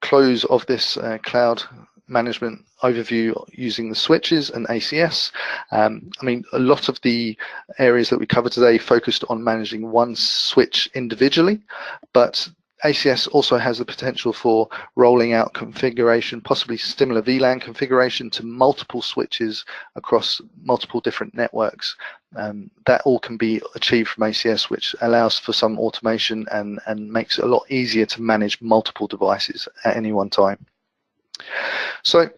Speaker 2: close of this cloud management overview using the switches and ACS. I mean, a lot of the areas that we covered today focused on managing one switch individually, but ACS also has the potential for rolling out configuration, possibly similar VLAN configuration, to multiple switches across multiple different networks. That all can be achieved from ACS, which allows for some automation and makes it a lot easier to manage multiple devices at any one time. So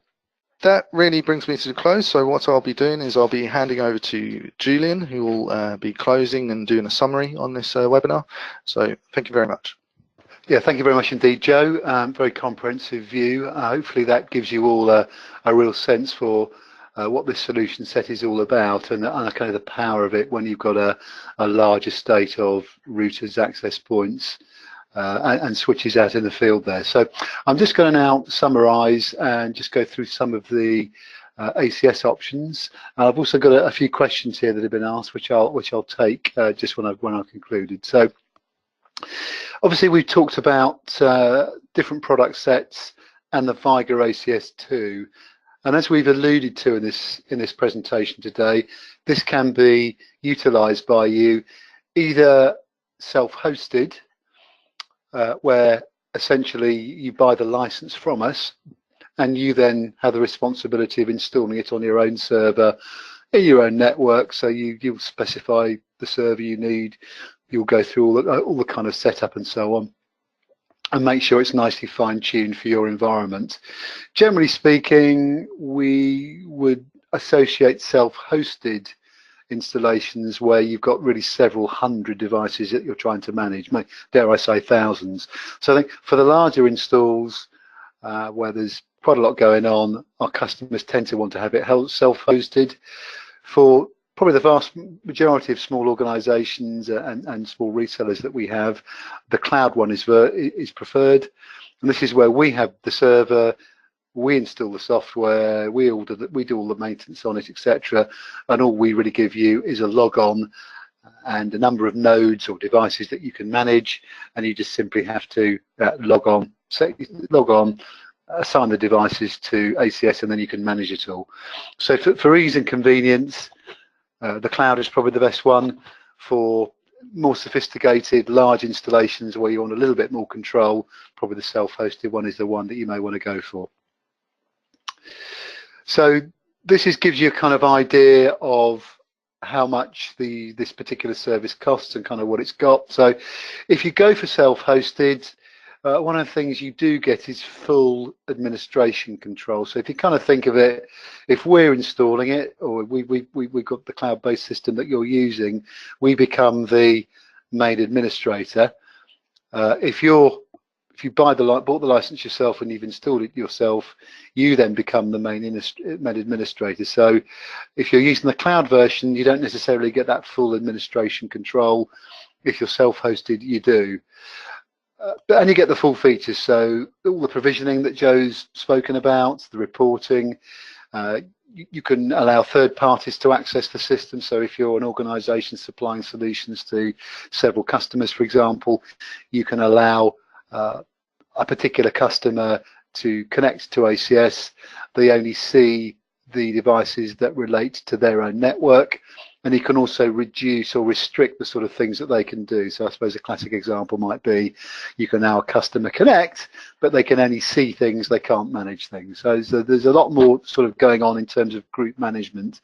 Speaker 2: that really brings me to the close. So what I'll be doing is I'll be handing over to Julian, who will be closing and doing a summary on this webinar. So thank you very much.
Speaker 1: Yeah, thank you very much indeed, Joe. Very comprehensive view. Hopefully that gives you all a real sense for what this solution set is all about and kind of the power of it when you've got a large estate of routers, access points, and switches out in the field there. So I'm just going to now summarize and just go through some of the ACS options. I've also got a few questions here that have been asked, which I'll take just when I've concluded. So obviously we've talked about different product sets and the Viger ACS2, and as we've alluded to in this presentation today, this can be utilized by you either self-hosted, where essentially you buy the license from us and you then have the responsibility of installing it on your own server, in your own network. So you'll specify the server you need. You'll go through all the kind of setup and so on, and make sure it's nicely fine-tuned for your environment. Generally speaking, we would associate self-hosted installations where you've got really several hundred devices that you're trying to manage, dare I say thousands. So I think for the larger installs where there's quite a lot going on, our customers tend to want to have it self-hosted. For probably the vast majority of small organizations and small resellers that we have, the cloud one is preferred. And this is where we have the server, we install the software, we do all the maintenance on it, etc. And all we really give you is a log on and a number of nodes or devices that you can manage, and you just simply have to log on, assign the devices to ACS, and then you can manage it all. So for ease and convenience, the cloud is probably the best one. For more sophisticated, large installations where you want a little bit more control, probably the self-hosted one is the one that you may want to go for. So this gives you a kind of idea of how much this particular service costs and kind of what it's got. So if you go for self-hosted, one of the things you do get is full administration control. So if you kind of think of it, if we're installing it, or we've got the cloud-based system that you're using, we become the main administrator. If you bought the license yourself and you've installed it yourself, you then become the main administrator. So if you're using the cloud version, you don't necessarily get that full administration control. If you're self-hosted, you do. And you get the full features, so all the provisioning that Joe's spoken about, the reporting, you can allow third parties to access the system. So if you're an organization supplying solutions to several customers, for example, you can allow a particular customer to connect to ACS. They only see the devices that relate to their own network, and you can also reduce or restrict the sort of things that they can do. So I suppose a classic example might be you can now customer connect, but they can only see things, they can't manage things. So there's a lot more sort of going on in terms of group management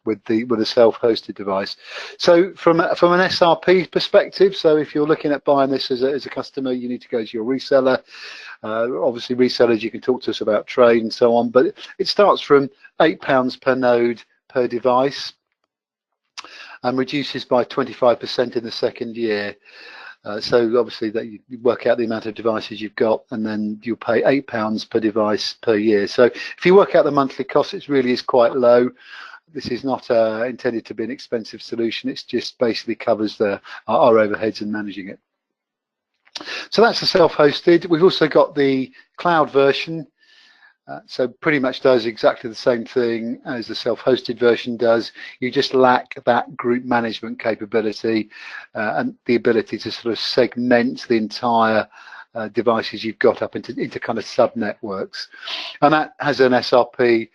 Speaker 1: with a self-hosted device. So from an SRP perspective, so if you're looking at buying this as a customer, you need to go to your reseller. Obviously resellers, you can talk to us about trade and so on, but it starts from £8 per node per device, and reduces by 25% in the second year. So obviously that you work out the amount of devices you've got, and then you'll pay £8 per device per year. So if you work out the monthly cost, it really is quite low. This is not intended to be an expensive solution. It's just basically covers our overheads in managing it. So that's the self-hosted. We've also got the cloud version. So pretty much does exactly the same thing as the self-hosted version does. You just lack that group management capability and the ability to sort of segment the entire devices you've got up into kind of sub-networks. And that has an SRP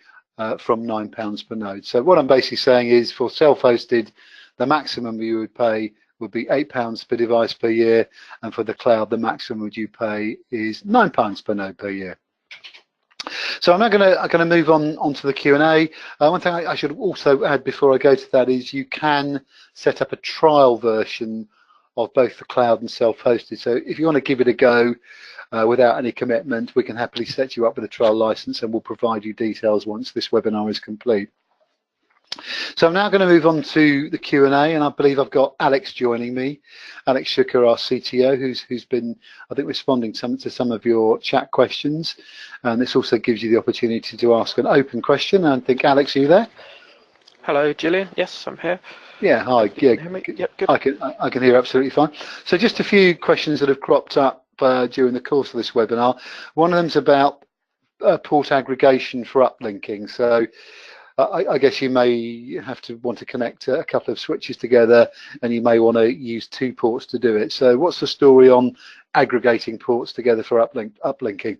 Speaker 1: from £9 per node. So what I'm basically saying is for self-hosted, the maximum you would pay would be £8 per device per year, and for the cloud, the maximum you pay is £9 per node per year. So I'm now going to move on to the Q&A. One thing I should also add before I go to that is you can set up a trial version of both the cloud and self-hosted. So if you want to give it a go without any commitment, we can happily set you up with a trial license, and we'll provide you details once this webinar is complete. So I'm now going to move on to the Q&A, and I believe I've got Alex joining me, Alex Shuker, our CTO, who's been, I think, responding to some of your chat questions. And this also gives you the opportunity to ask an open question. And I think, Alex, are you there?
Speaker 3: Hello, Gillian. Yes, I'm here.
Speaker 1: Yeah, hi. Yeah,
Speaker 3: yep, good.
Speaker 1: I can hear absolutely fine. So just a few questions that have cropped up during the course of this webinar. One of them's about port aggregation for uplinking. So I guess you may have to want to connect a couple of switches together, and you may want to use 2 ports to do it. So what's the story on aggregating ports together for uplinking?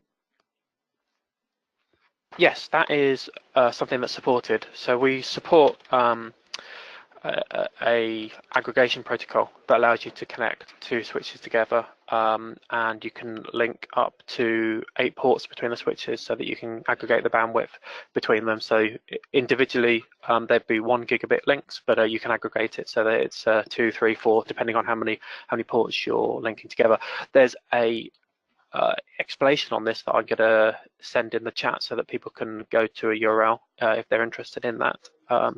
Speaker 3: Yes, that is something that's supported. So we support a aggregation protocol that allows you to connect two switches together, and you can link up to 8 ports between the switches so that you can aggregate the bandwidth between them. So individually there'd be 1 gigabit links, but you can aggregate it so that it's 2, 3, 4, depending on how many ports you're linking together. There's a explanation on this that I'm going to send in the chat so that people can go to a URL if they're interested in that,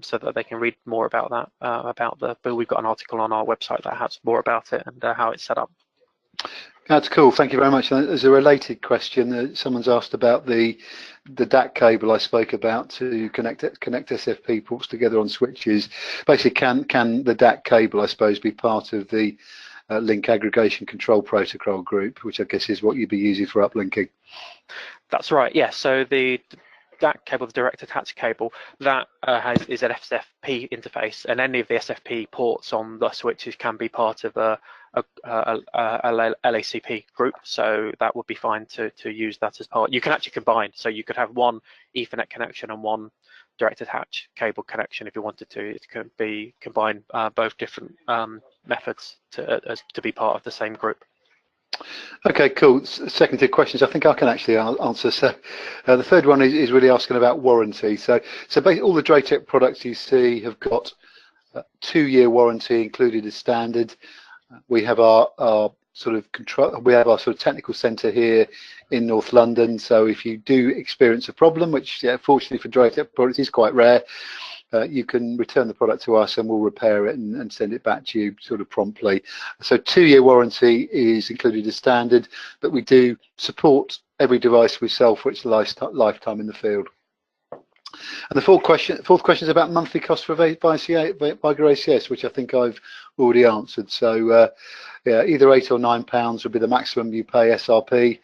Speaker 3: so that they can read more about that, but we've got an article on our website that has more about it and how it's set up.
Speaker 1: That's cool, thank you very much. There's a related question. Someone's asked about the DAC cable I spoke about to connect SFP ports together on switches. Basically, can the DAC cable, I suppose, be part of the link aggregation control protocol group, which I guess is what you'd be using for uplinking?
Speaker 3: That's right, yes. So the DAC cable, the direct attach cable, that is an SFP interface, and any of the SFP ports on the switches can be part of a LACP group, so that would be fine to use that as part. You can actually combine, so you could have one Ethernet connection and one direct attach cable connection if you wanted to. It can be combined, both different methods to be part of the same group.
Speaker 1: Okay, cool. Second two questions I think I can actually answer. So the third one is really asking about warranty. So basically all the DrayTek products you see have got 2-year warranty included as standard. We have our sort of control, we have our sort of technical centre here in North London. So if you do experience a problem, which fortunately for DrayTek products is quite rare, you can return the product to us and we'll repair it and send it back to you sort of promptly. So 2-year warranty is included as standard, but we do support every device we sell for its lifetime in the field. And the fourth question is about monthly cost for Viger ACS, which I think I've already answered. So yeah, either £8 or £9 would be the maximum you pay SRP.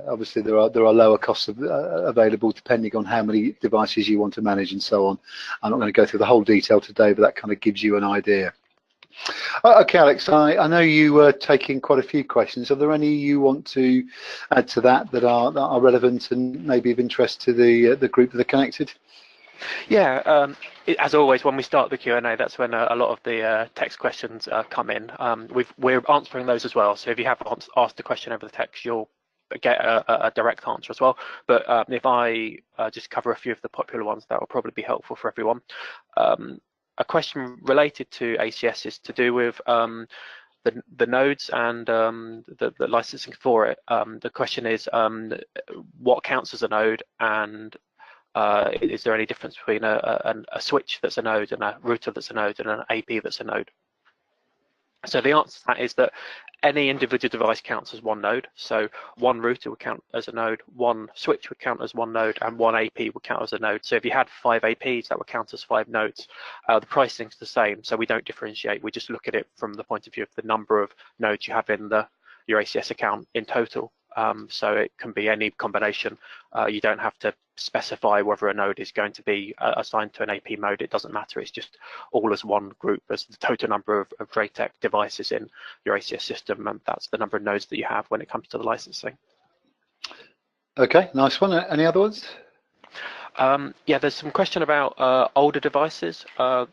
Speaker 1: Obviously, there are lower costs available depending on how many devices you want to manage and so on. I'm not going to go through the whole detail today, but that kind of gives you an idea. Okay, Alex, I know you were taking quite a few questions. Are there any you want to add to that are relevant and maybe of interest to the group that are connected?
Speaker 3: Yeah, as always, when we start the Q&A, that's when a lot of the text questions come in. We're answering those as well. So if you have asked a question over the text, you'll get a direct answer as well. But if I just cover a few of the popular ones, that will probably be helpful for everyone. A question related to ACS is to do with the nodes and the licensing for it. The question is, what counts as a node, and is there any difference between a switch that's a node and a router that's a node and an AP that's a node? So the answer to that is that any individual device counts as one node. So one router would count as a node, one switch would count as one node, and one AP would count as a node. So if you had 5 APs, that would count as 5 nodes. The pricing's the same, so we don't differentiate. We just look at it from the point of view of the number of nodes you have in your ACS account in total. So it can be any combination. You don't have to specify whether a node is going to be assigned to an AP mode. It doesn't matter. It's just all as one group as the total number of DrayTek devices in your ACS system, and that's the number of nodes that you have when it comes to the licensing.
Speaker 1: Okay, nice one. Any other ones?
Speaker 3: Yeah, there's some question about older devices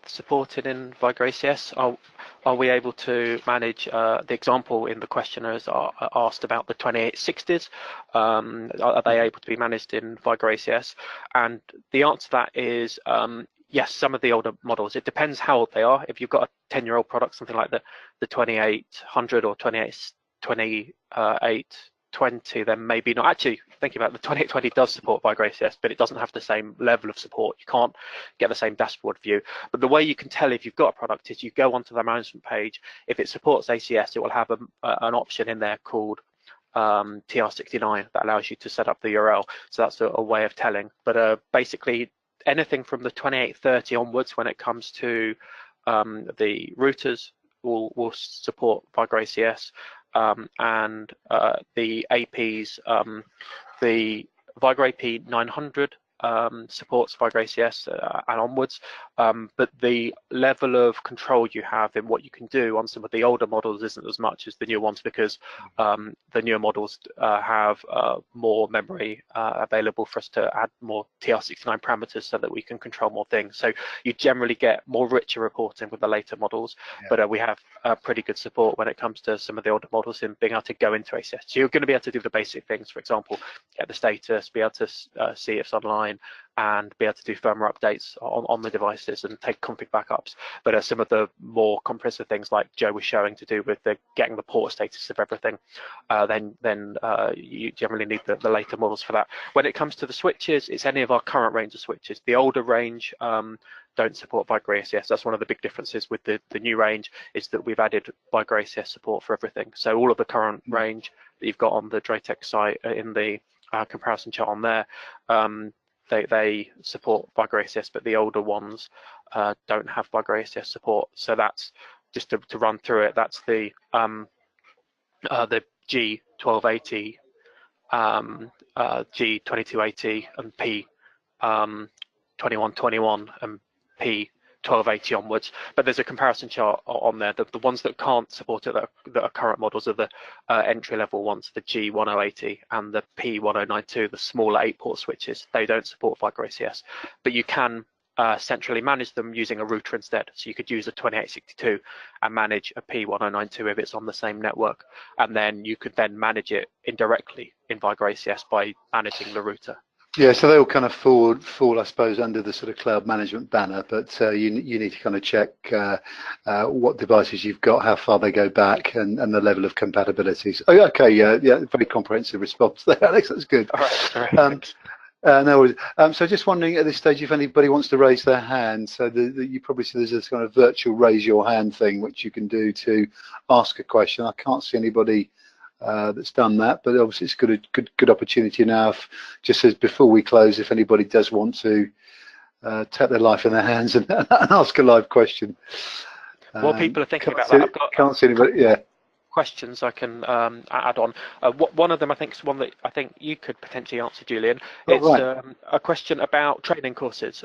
Speaker 3: supported in Viger ACS. Are we able to manage, the example in the questioners asked about the 2860s, are they able to be managed in Viger ACS? And the answer to that is yes, some of the older models. It depends how old they are. If you've got a 10-year-old product, something like the 2800 or 2820, then maybe not. Actually, thinking about the 2820 does support Viger ACS, but it doesn't have the same level of support. You can't get the same dashboard view. But the way you can tell if you've got a product is you go onto the management page. If it supports ACS, it will have an option in there called TR69 that allows you to set up the URL. So that's a way of telling. But basically, anything from the 2830 onwards, when it comes to the routers, will support Viger ACS. And the APs, the Viger AP 900 supports Vigra ACS and onwards, but the level of control you have in what you can do on some of the older models isn't as much as the newer ones, because the newer models have more memory available for us to add more TR69 parameters so that we can control more things. So you generally get more richer reporting with the later models, but we have pretty good support when it comes to some of the older models in being able to go into ACS. So you're going to be able to do the basic things, for example, get the status, be able to see if it's online, and be able to do firmware updates on the devices and take config backups. But some of the more comprehensive things, like Joe was showing, to do with getting the port status of everything, then you generally need the later models for that. When it comes to the switches, it's any of our current range of switches. The older range don't support Vigra ACS. That's one of the big differences with the new range, is that we've added Vigra ACS support for everything. So all of the current range that you've got on the DrayTek site in the comparison chart on there, they support Vigra ACS, but the older ones don't have Vigra ACS support. So that's just to run through it. That's the G1280, G2280, and P2121 and P1280 onwards. But there's a comparison chart on there. The ones that can't support it, that are current models, are the entry-level ones, the G1080 and the P1092, the smaller 8-port switches. They don't support Vigra ACS, but you can centrally manage them using a router instead. So you could use a 2862 and manage a P1092 if it's on the same network, and then you could then manage it indirectly in Vigra ACS by managing the router.
Speaker 1: Yeah, so they all kind of fall, I suppose, under the sort of cloud management banner, but you need to kind of check what devices you've got, how far they go back, and the level of compatibilities. Oh, okay, yeah, very comprehensive response there, Alex. That's good.
Speaker 3: All right,
Speaker 1: no worries. So just wondering at this stage if anybody wants to raise their hand. So you probably see there's this kind of virtual raise your hand thing which you can do to ask a question. I can't see anybody that's done that, but obviously it's good opportunity now. Just as before we close, if anybody does want to take their life in their hands and ask a live question.
Speaker 3: While people are thinking about that,
Speaker 1: can't see anybody. Yeah.
Speaker 3: Questions I can add on. One of them, I think, is one that I think you could potentially answer, Julian. It's a question about training courses.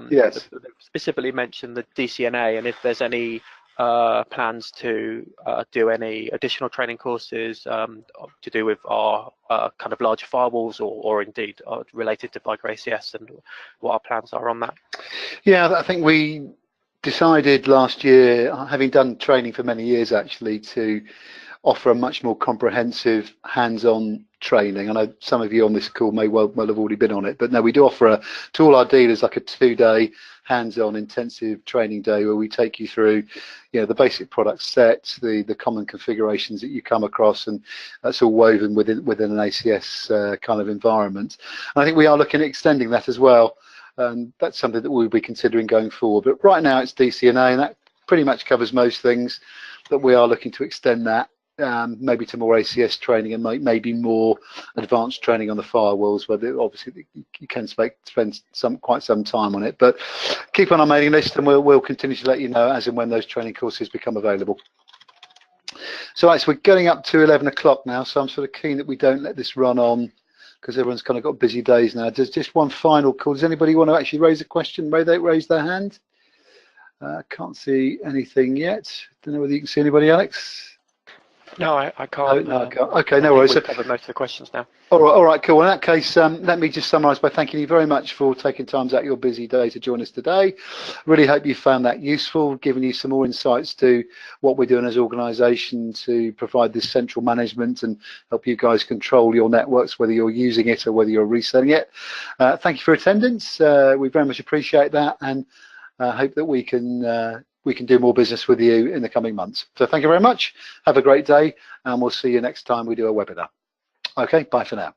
Speaker 1: Yes.
Speaker 3: Specifically mentioned the DCNA, and if there's any plans to do any additional training courses to do with our kind of larger firewalls, or indeed related to Vigra ACS, and what our plans are on that.
Speaker 1: Yeah, I think we decided last year, having done training for many years actually, to offer a much more comprehensive hands-on training. I know some of you on this call may well have already been on it, but no, we do offer to all our dealers like a 2-day hands-on intensive training day where we take you through, the basic product set, the common configurations that you come across, and that's all woven within an ACS kind of environment. And I think we are looking at extending that as well. And that's something that we'll be considering going forward. But right now it's DCNA, and that pretty much covers most things. But we are looking to extend that maybe to more ACS training, and maybe more advanced training on the firewalls, where obviously you can spend quite some time on it. But keep on our mailing list, and we'll continue to let you know as and when those training courses become available. So Alex, we're getting up to 11 o'clock now, so I'm sort of keen that we don't let this run on, because everyone's kind of got busy days now. There's just one final call. Does anybody want to actually raise a question? May they raise their hand? Can't see anything yet. Don't know whether you can see anybody, Alex.
Speaker 3: No, I can't.
Speaker 1: No, I can't. Okay, no worries.
Speaker 3: We've covered most of the questions now.
Speaker 1: All right, cool. In that case, let me just summarise by thanking you very much for taking time out of your busy day to join us today. Really hope you found that useful, giving you some more insights to what we're doing as an organisation to provide this central management and help you guys control your networks, whether you're using it or whether you're reselling it. Thank you for attendance. We very much appreciate that, and hope that we can do more business with you in the coming months. So thank you very much. Have a great day, and we'll see you next time we do a webinar. Okay, bye for now.